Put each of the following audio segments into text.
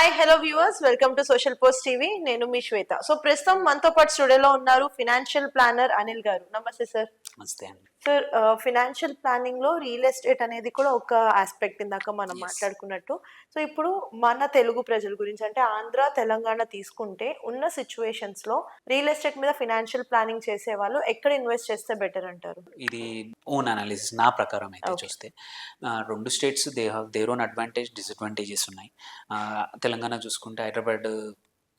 Hi hello viewers, welcome to social post TV. నేను మీ శ్వేత. So ప్రస్తుతం మనతో పాటు స్టూడియోలో ఉన్నారు ఫినాన్షియల్ ప్లానర్ అనిల్ గారు. నమస్తే సార్. నమస్తే అండి. సార్, ఫినాన్షియల్ ప్లానింగ్ లో రియల్ ఎస్టేట్ అనేది కూడా ఒక ఆస్పెక్ట్ ఇందాక మనం మాట్లాడుకున్నట్టు. సో ఇప్పుడు మన తెలుగు ప్రజల గురించి అంటే ఆంధ్ర తెలంగాణ తీసుకుంటే ఉన్న సిచ్యువేషన్స్ లో రియల్ ఎస్టేట్ మీద ఫినాన్షియల్ ప్లానింగ్ చేసే వాళ్ళు ఎక్కడ ఇన్వెస్ట్ చేస్తే బెటర్ అంటారు? ఇది ఓన్ అనాలిసిస్ నా ప్రకారం అయితే చూస్తే రెండు states they have their own advantage disadvantages ఉన్నాయి. తెలంగాణ చూసుకుంటే హైదరాబాద్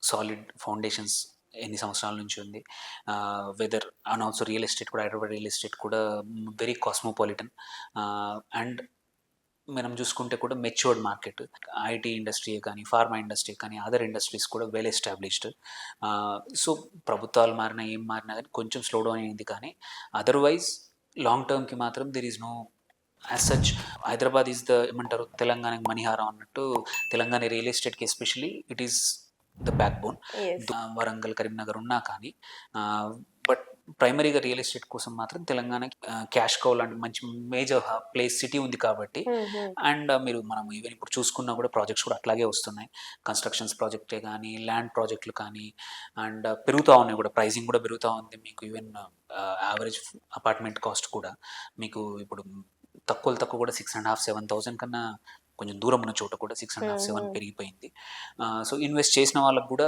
సాలిడ్ ఫౌండేషన్స్ ఎన్ని సంవత్సరాల నుంచి ఉంది. Weather and also real estate కూడా, హైదరాబాద్ రియల్ ఎస్టేట్ కూడా వెరీ కాస్మోపాలిటన్. అండ్ మనం చూసుకుంటే కూడా మెచ్యూర్డ్ మార్కెట్. ఐటీ ఇండస్ట్రీ కానీ, ఫార్మా ఇండస్ట్రీ కానీ, అదర్ ఇండస్ట్రీస్ కూడా వెల్ ఎస్టాబ్లిష్డ్. సో ప్రభుత్వాలు మారినా ఏం మారినా కానీ కొంచెం స్లో డౌన్ అయింది, కానీ అదర్వైజ్ లాంగ్ టర్మ్కి మాత్రం there is no as such. Hyderabad is the ఏమంటారు తెలంగాణకి మణిహారం అన్నట్టు, తెలంగాణ రియల్ ఎస్టేట్కి especially it is the backbone. Warangal, Karimnagar ఉన్నా కానీ బట్ ప్రైమరీగా రియల్ ఎస్టేట్ కోసం మాత్రం తెలంగాణకి క్యాష్ కౌ లాంటి మంచి మేజర్ ప్లేస్ సిటీ ఉంది కాబట్టి. అండ్ మీరు మనం ఈవెన్ ఇప్పుడు చూసుకున్నా కూడా ప్రాజెక్ట్స్ కూడా అట్లాగే వస్తున్నాయి. కన్స్ట్రక్షన్స్ ప్రాజెక్టే కానీ, ల్యాండ్ ప్రాజెక్టులు కానీ, అండ్ పెరుగుతూ ఉన్నాయి కూడా, ప్రైజింగ్ కూడా పెరుగుతూ ఉంది. మీకు ఈవెన్ యావరేజ్ అపార్ట్మెంట్ కాస్ట్ కూడా మీకు ఇప్పుడు తక్కువ కూడా 6,500-7,000 కన్నా కొంచెం దూరం ఉన్న చోట కూడా 6,500-7 పెరిగిపోయింది. సో ఇన్వెస్ట్ చేసిన వాళ్ళకు కూడా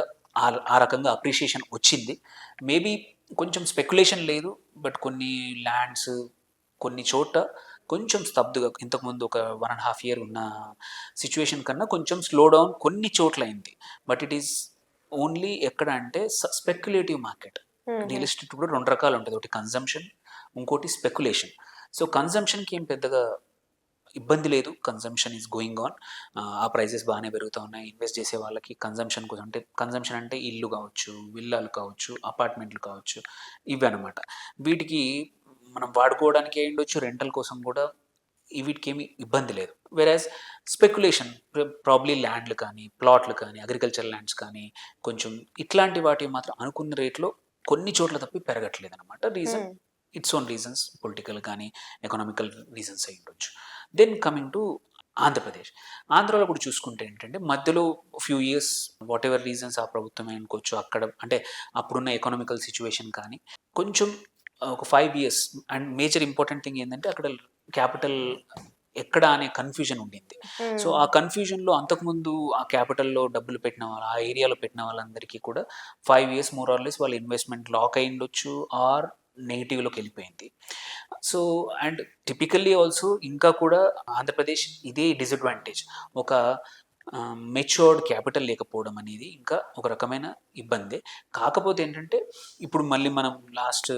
ఆ రకంగా అప్రిషియేషన్ వచ్చింది. మేబీ కొంచెం స్పెక్యులేషన్ లేదు, బట్ కొన్ని ల్యాండ్స్ కొన్ని చోట కొంచెం స్తబ్దుగా, ఇంతకుముందు ఒక 1.5 year ఉన్న సిచ్యువేషన్ కన్నా కొంచెం స్లో డౌన్ కొన్ని చోట్ల అయింది. బట్ ఇట్ ఈస్ ఓన్లీ ఎక్కడ అంటే స్పెక్యులేటివ్ మార్కెట్. రియల్ ఎస్టేట్ కూడా రెండు రకాలు ఉంటుంది, ఒకటి కన్జంప్షన్, ఇంకోటి స్పెక్యులేషన్. సో కన్జంప్షన్కి ఏం పెద్దగా ఇబ్బంది లేదు, కన్జంప్షన్ ఈజ్ గోయింగ్ ఆన్. ఆ ప్రైజెస్ బాగానే పెరుగుతూ ఉన్నాయి. ఇన్వెస్ట్ చేసే వాళ్ళకి కన్జంప్షన్ కోసం, అంటే కన్జంప్షన్ అంటే ఇల్లు కావచ్చు, విల్లాలు కావచ్చు, అపార్ట్మెంట్లు కావచ్చు, ఇవి అనమాట. వీటికి మనం వాడుకోవడానికి ఉండొచ్చు, రెంటల్ కోసం కూడా వీటికి ఏమి ఇబ్బంది లేదు. వెరాజ్ స్పెక్యులేషన్ ప్రాబ్లీ ల్యాండ్లు కానీ, ప్లాట్లు కానీ, అగ్రికల్చర్ ల్యాండ్స్ కానీ, కొంచెం ఇట్లాంటి వాటి మాత్రం అనుకున్న రేట్లో కొన్ని చోట్ల తప్పి పెరగట్లేదు అనమాట. Reason its own reasons, political కానీ ఎకనామికల్ రీజన్స్ అయి ఉండొచ్చు. Then coming to Andhra Pradesh. ఆంధ్రాలో కూడా చూసుకుంటే ఏంటంటే మధ్యలో few years whatever reasons, ఆ ప్రభుత్వమే అనుకోవచ్చు, అక్కడ అంటే అప్పుడున్న ఎకనామికల్ సిచ్యువేషన్ కానీ కొంచెం ఒక 5 years. And major important thing ఏంటంటే అక్కడ క్యాపిటల్ ఎక్కడ అనే కన్ఫ్యూజన్ ఉండింది. సో ఆ కన్ఫ్యూజన్లో అంతకుముందు ఆ క్యాపిటల్లో డబ్బులు పెట్టిన వాళ్ళు, ఆ ఏరియాలో పెట్టిన వాళ్ళందరికీ కూడా 5 years మోర్ ఆర్ లెస్ వాళ్ళ ఇన్వెస్ట్మెంట్ లాక్ అయి ఉండొచ్చు, ఆర్ నెగిటివ్లోకి వెళ్ళిపోయింది. సో అండ్ టిపికల్లీ ఆల్సో ఇంకా కూడా ఆంధ్రప్రదేశ్ ఇదే డిసడ్వాంటేజ్, ఒక మెచ్యూర్డ్ క్యాపిటల్ లేకపోవడం అనేది ఇంకా ఒక రకమైన ఇబ్బంది. కాకపోతే ఏంటంటే ఇప్పుడు మళ్ళీ మనం లాస్ట్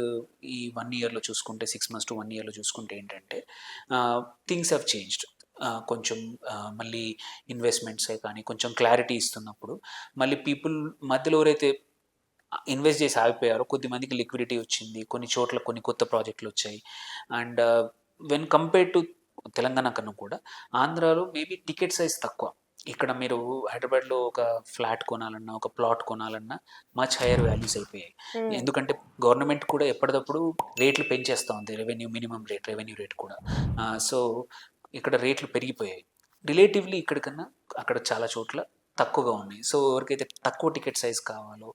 ఈ 1 yearలో చూసుకుంటే, 6 months to 1 yearలో చూసుకుంటే ఏంటంటే థింగ్స్ హ్యావ్ చేంజ్డ్. కొంచెం మళ్ళీ ఇన్వెస్ట్మెంట్సే కానీ కొంచెం క్లారిటీ ఇస్తున్నప్పుడు మళ్ళీ పీపుల్ మధ్యలో ఎవరైతే ఇన్వెస్ట్ చేసి ఆగిపోయారో కొద్దిమందికి లిక్విడిటీ వచ్చింది, కొన్ని చోట్ల కొన్ని కొత్త ప్రాజెక్టులు వచ్చాయి. And when compared to Telangana కన్నా కూడా ఆంధ్రాలో మేబీ టికెట్ సైజ్ తక్కువ. ఇక్కడ మీరు హైదరాబాద్లో ఒక ఫ్లాట్ కొనాలన్నా, ఒక ప్లాట్ కొనాలన్నా మచ్ హైయర్ వాల్యూస్ అయిపోయాయి. ఎందుకంటే గవర్నమెంట్ కూడా ఎప్పటికప్పుడు రేట్లు పెంచేస్తూ ఉంది, మినిమం రేట్, రెవెన్యూ రేట్ కూడా. సో ఇక్కడ రేట్లు పెరిగిపోయాయి. రిలేటివ్లీ ఇక్కడికన్నా అక్కడ చాలా చోట్ల తక్కువగా ఉన్నాయి. సో ఎవరికైతే తక్కువ టికెట్ సైజ్ కావాలో,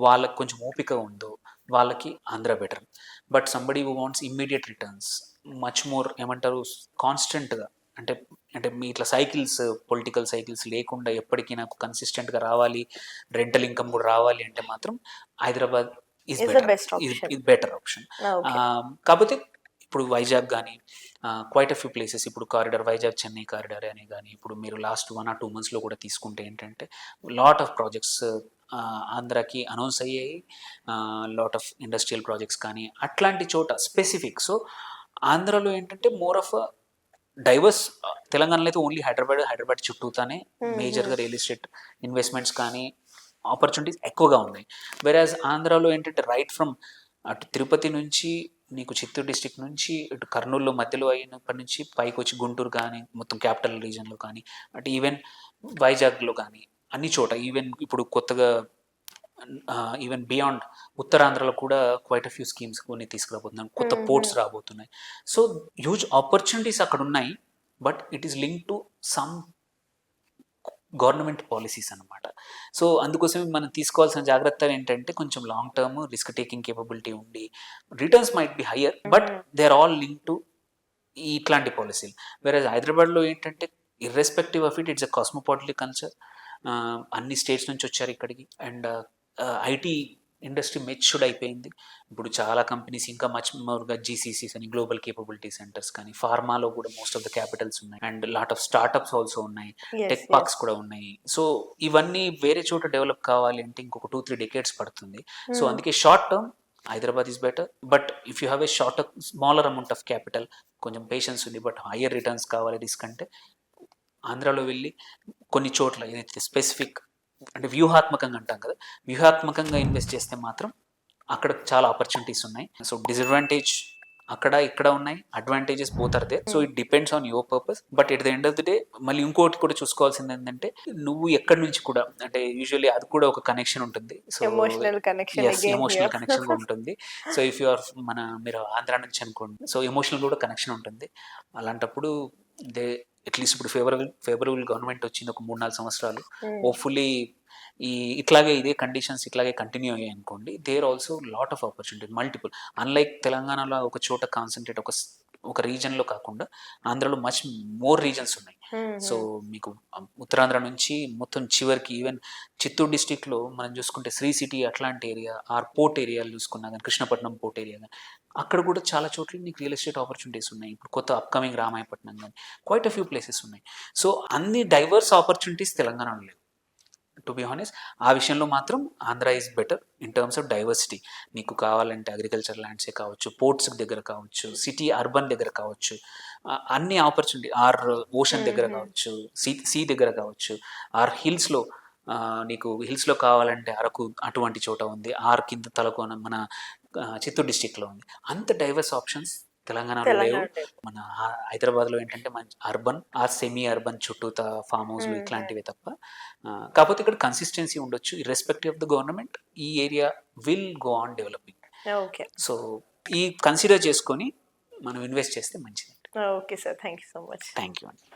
వాళ్ళకి కొంచెం ఓపిక ఉందో వాళ్ళకి Andhra better. But somebody who wants immediate returns, much more ఏమంటారు కాన్స్టెంట్గా, అంటే అంటే మీ ఇట్లా సైకిల్స్, పొలిటికల్ సైకిల్స్ లేకుండా ఎప్పటికీ నాకు కన్సిస్టెంట్గా రావాలి, రెంటల్ ఇన్కమ్ కూడా రావాలి అంటే మాత్రం హైదరాబాద్ ఈజ్ బెటర్ ఆప్షన్. కాకపోతే ఇప్పుడు వైజాగ్ కానీ క్వైట్ అ ఫ్యూ ప్లేసెస్, ఇప్పుడు కారిడార్, వైజాగ్ చెన్నై కారిడార్ అని కానీ, ఇప్పుడు మీరు లాస్ట్ 1 or 2 monthsలో కూడా తీసుకుంటే ఏంటంటే లాట్ ఆఫ్ ప్రాజెక్ట్స్ ఆంధ్రాకి అనౌన్స్ అయ్యాయి. లాట్ ఆఫ్ ఇండస్ట్రియల్ ప్రాజెక్ట్స్ కానీ అట్లాంటి చోట స్పెసిఫిక్. సో ఆంధ్రాలో ఏంటంటే మోర్ ఆఫ్ డైవర్స్. తెలంగాణలో అయితే ఓన్లీ హైదరాబాద్ చుట్టూతానే మేజర్గా రియల్ ఎస్టేట్ ఇన్వెస్ట్మెంట్స్ కానీ ఆపర్చునిటీస్ ఎక్కువగా ఉన్నాయి. వెరాజ్ ఆంధ్రాలో ఏంటంటే రైట్ ఫ్రమ్ అటు తిరుపతి నుంచి, నీకు చిత్తూరు డిస్టిక్ నుంచి, ఇటు కర్నూలులో మధ్యలో అయినప్పటి నుంచి పైకి వచ్చి గుంటూరు కానీ, మొత్తం క్యాపిటల్ రీజన్లో కానీ, అటు ఈవెన్ వైజాగ్లో కానీ అన్ని చోట, ఈవెన్ ఇప్పుడు కొత్తగా ఈవెన్ బియాండ్ ఉత్తరాంధ్రలో కూడా క్వైట్ అ ఫ్యూ స్కీమ్స్ కొన్ని తీసుకురాబోతున్నాం, కొత్త పోర్ట్స్ రాబోతున్నాయి. సో హ్యూజ్ ఆపర్చునిటీస్ అక్కడ ఉన్నాయి. But it is link to some government policies అనమాట. సో అందుకోసమే మనం తీసుకోవాల్సిన జాగ్రత్తలు ఏంటంటే కొంచెం long term risk taking capability ఉండి returns might be higher but they are all link to ఇట్లాంటి పాలసీలు. వేరే హైదరాబాద్లో ఏంటంటే irrespective of it it's a cosmopolitan culture. అన్ని స్టేట్స్ నుంచి వచ్చారు ఇక్కడికి అండ్ ఐటీ ఇండస్ట్రీ మెచ్యూర్డ్ అయిపోయింది. ఇప్పుడు చాలా కంపెనీస్ ఇంకా మచ్ మోర్గా జీసీసీస్ అని గ్లోబల్ కేపబిలిటీ సెంటర్స్ కానీ ఫార్మాలో కూడా మోస్ట్ ఆఫ్ ద క్యాపిటల్స్ ఉన్నాయి and lot of startups also ఉన్నాయి, టెక్ పార్క్స్ కూడా ఉన్నాయి. సో ఇవన్నీ వేరే చోట డెవలప్ కావాలి అంటే ఇంకొక 2-3 డెకేడ్స్ పడుతుంది. సో అందుకే short term Hyderabad is better but if you have a smaller amount of capital కొంచెం పేషెన్స్ ఉంది బట్ హయ్యర్ రిటర్న్స్ కావాలి రిస్క్ అంటే ఆంధ్రాలో వెళ్ళి కొన్ని చోట్ల ఏదైతే స్పెసిఫిక్ అంటే వ్యూహాత్మకంగా అంటాం కదా, వ్యూహాత్మకంగా ఇన్వెస్ట్ చేస్తే మాత్రం అక్కడ చాలా ఆపర్చునిటీస్ ఉన్నాయి. సో డిసడ్వాంటేజ్ అక్కడ ఇక్కడ ఉన్నాయి, advantages both are there. So it depends on your purpose but at the end of the day మళ్ళీ ఇంకోటి కూడా చూసుకోవాల్సింది ఏంటంటే నువ్వు ఎక్కడి నుంచి కూడా అంటే యూజువల్లీ అది కూడా ఒక కనెక్షన్ ఉంటుంది. So emotional connection emotional connection కూడా ఉంటుంది. సో ఇఫ్ యు ఆర్ మీరు ఆంధ్ర నుంచి అనుకోండి సో ఎమోషనల్ కూడా కనెక్షన్ ఉంటుంది. అలాంటప్పుడు దే అట్లీస్ట్ ఇప్పుడు ఫేవరబుల్ గవర్నమెంట్ వచ్చింది ఒక 3-4 సంవత్సరాలు. హోప్ఫుల్లీ ఇట్లాగే ఇదే కండిషన్స్ ఇట్లాగే కంటిన్యూ అయ్యాయి అనుకోండి there also lot of opportunity multiple. Unlike తెలంగాణలో ఒక చోట కాన్సన్ట్రేట్ ఒక రీజన్లో కాకుండా ఆంధ్రలో మచ్ మోర్ రీజన్స్ ఉన్నాయి. సో మీకు ఉత్తరాంధ్ర నుంచి మొత్తం చివరికి ఈవెన్ చిత్తూరు డిస్టిక్లో మనం చూసుకుంటే శ్రీ సిటీ అట్లాంటి ఏరియా ఆర్ పోర్ట్ ఏరియాలు చూసుకున్నా కానీ కృష్ణపట్నం పోర్ట్ ఏరియా కానీ అక్కడ కూడా చాలా చోట్ల నీకు రియల్ ఎస్టేట్ ఆపర్చునిటీస్ ఉన్నాయి. ఇప్పుడు కొత్త అప్కమింగ్ రామాయపట్నం కానీ క్వైట్ అ ఫ్యూ ప్లేసెస్ ఉన్నాయి. సో అన్ని డైవర్స్ ఆపర్చునిటీస్ తెలంగాణలో లేవు టు బి హానెస్ట్. ఆ విషయంలో మాత్రం Andhra is better in terms of diversity. నీకు కావాలంటే అగ్రికల్చర్ ల్యాండ్సే కావచ్చు, పోర్ట్స్ దగ్గర కావచ్చు, సిటీ అర్బన్ దగ్గర కావచ్చు, అన్ని ఆపర్చునిటీ ఆర్ ఓషన్ దగ్గర కావచ్చు, సీ దగ్గర కావచ్చు, ఆర్ హిల్స్లో నీకు హిల్స్లో కావాలంటే అరకు అటువంటి చోట ఉంది, ఆర్ కింద తలకోన మన చిత్తూరు డిస్టిక్లో ఉంది. అంత డైవర్స్ ఆప్షన్స్ తెలంగాణలో లేవు. మన హైదరాబాద్లో ఏంటంటే మంచి అర్బన్ ఆర్ సెమీ అర్బన్ చుట్టూత ఫామ్ హౌస్లు ఇట్లాంటివే తప్ప. కాకపోతే ఇక్కడ కన్సిస్టెన్సీ ఉండొచ్చు ఇర్రెస్పెక్టివ్ ఆఫ్ ద గవర్నమెంట్. ఈ area will go on developing. Okay, so ఈ కన్సిడర్ చేసుకొని మనం ఇన్వెస్ట్ చేస్తే మంచిది. Okay sir, thank you so much. Thank you అండి.